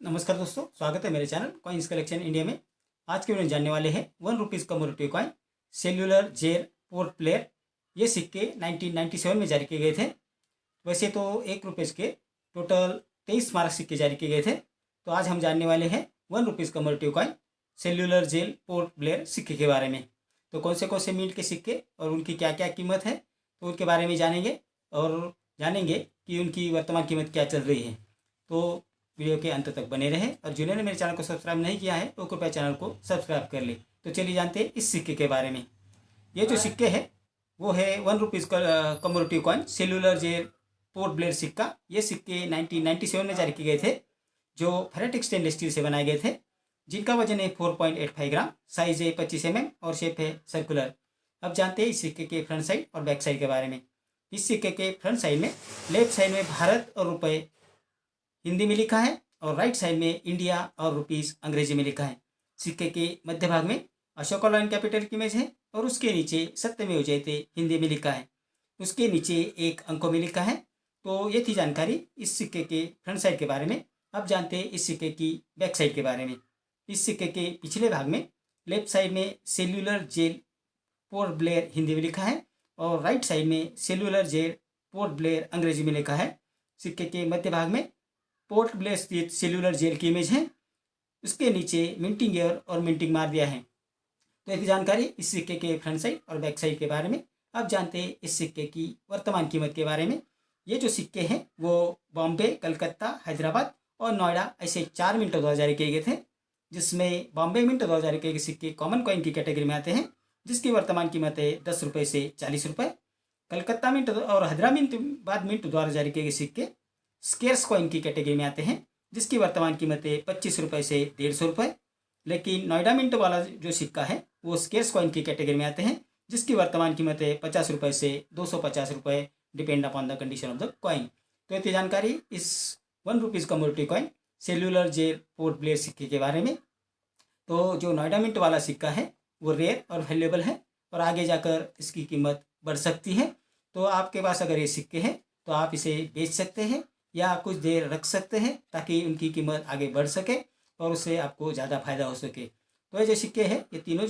नमस्कार दोस्तों, स्वागत है मेरे चैनल कॉइन्स कलेक्शन इंडिया में। आज के वीडियो में जानने वाले हैं ₹1 कमोडिटी कॉइन सेल्यूलर जेल पोर्ट प्लेयर। ये सिक्के 1997 में जारी किए गए थे। वैसे तो ₹1 के टोटल 23 मार्क सिक्के जारी किए गए थे। तो आज हम जानने वाले हैं ₹1 कमोडिटी कॉइन सेल्यूलर जेल पोर्ट प्लेयर सिक्के के बारे में। तो कौन से मिंट के सिक्के और उनकी क्या क्या कीमत है, तो उनके बारे में जानेंगे और जानेंगे कि उनकी वर्तमान कीमत क्या चल रही है। तो वीडियो के अंत तक बने रहें और जिन्होंने मेरे चैनल को सब्सक्राइब नहीं किया है वो कृपया चैनल को सब्सक्राइब कर ले। तो चलिए जानते हैं इस सिक्के के बारे में। ये जो सिक्के है वो है ₹1 का कमोडिटी कॉइन सेल्यूलर जेल पोर्ट ब्लेड सिक्का। ये सिक्के 1997 में जारी किए गए थे, जो फेरेटिक स्टेनलेस स्टील से बनाए गए थे, जिनका वजन है 4.85 ग्राम, साइज है 25 mm और शेप है सर्कुलर। अब जानते हैं इस सिक्के के फ्रंट साइड और बैक साइड के बारे में। इस सिक्के के फ्रंट साइड में लेफ्ट साइड में भारत और रुपए हिंदी में लिखा है और राइट साइड में इंडिया और रुपीस अंग्रेजी में लिखा है। सिक्के के मध्य भाग में अशोका लाइन कैपिटल की इमेज है और उसके नीचे सत्यमेव जयते हिंदी में लिखा है। उसके नीचे एक अंकों में लिखा है। तो ये थी जानकारी इस सिक्के के फ्रंट साइड के बारे में। अब जानते हैं इस सिक्के की बैक साइड के बारे में। इस सिक्के के पिछले भाग में लेफ्ट साइड में सेल्यूलर जेल पोर्ट ब्लेयर हिंदी में लिखा है और राइट साइड में सेल्यूलर जेल पोर्ट ब्लेयर अंग्रेजी में लिखा है। सिक्के के मध्य भाग में पोर्ट ब्लेयर स्थित सेल्यूलर जेल की इमेज है। उसके नीचे मिंटिंग ईयर और मिंटिंग मार दिया है। तो एक जानकारी इस सिक्के के फ्रंट साइड और बैक साइड के बारे में। अब जानते हैं इस सिक्के की वर्तमान कीमत के बारे में। ये जो सिक्के हैं वो बॉम्बे, कलकत्ता, हैदराबाद और नोएडा ऐसे 4 मिंटों द्वारा जारी किए गए थे, जिसमें बॉम्बे मिंटों द्वारा जारी किए गए सिक्के कॉमन कॉइन की कैटेगरी में आते हैं, जिसकी वर्तमान कीमत है ₹10 से ₹40। कलकत्ता मिंट और हैदराबाद मिंट द्वारा जारी किए गए सिक्के स्केर्स कॉइन की कैटेगरी में आते हैं, जिसकी वर्तमान कीमत है ₹25 से ₹150। लेकिन नोएडा मिंट वाला जो सिक्का है वो स्केर्स कॉइन की कैटेगरी में आते हैं, जिसकी वर्तमान कीमत है ₹50 से ₹250, depend upon the condition of the coin. तो ये जानकारी इस ₹1 कमोडिटी कॉइन सेल्यूलर जेल पोर्ट ब्लेयर सिक्के के बारे में। तो जो नोएडा मिंट वाला सिक्का है वो रेयर और वैल्यूएबल है और आगे जाकर इसकी कीमत बढ़ सकती है। तो आपके पास अगर ये सिक्के हैं तो आप इसे बेच सकते हैं या कुछ देर रख सकते हैं ताकि उनकी कीमत आगे बढ़ सके और उससे आपको ज़्यादा फायदा हो सके। तो ये जो सिक्के हैं, ये तीनों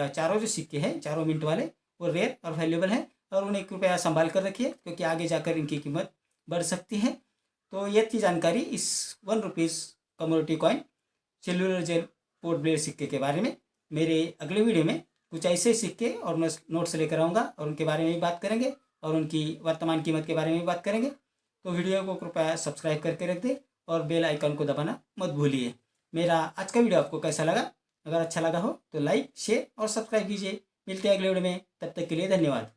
चारों जो सिक्के हैं, चारों मिंट वाले, वो रेयर और वैल्यूएबल हैं और उन्हें कृपया संभाल कर रखिए, क्योंकि आगे जाकर इनकी कीमत बढ़ सकती है। तो ये थी जानकारी इस ₹1 कमोडिटी कॉइन सेल्यूलर जेल पोर्ट ब्लेयर सिक्के के बारे में। मेरे अगले वीडियो में कुछ ऐसे सिक्के और नोट्स लेकर आऊँगा और उनके बारे में भी बात करेंगे और उनकी वर्तमान कीमत के बारे में भी बात करेंगे। तो वीडियो को कृपया सब्सक्राइब करके रख दें और बेल आइकन को दबाना मत भूलिए। मेरा आज का वीडियो आपको कैसा लगा? अगर अच्छा लगा हो तो लाइक, शेयर और सब्सक्राइब कीजिए। मिलते हैं अगले वीडियो में, तब तक के लिए धन्यवाद।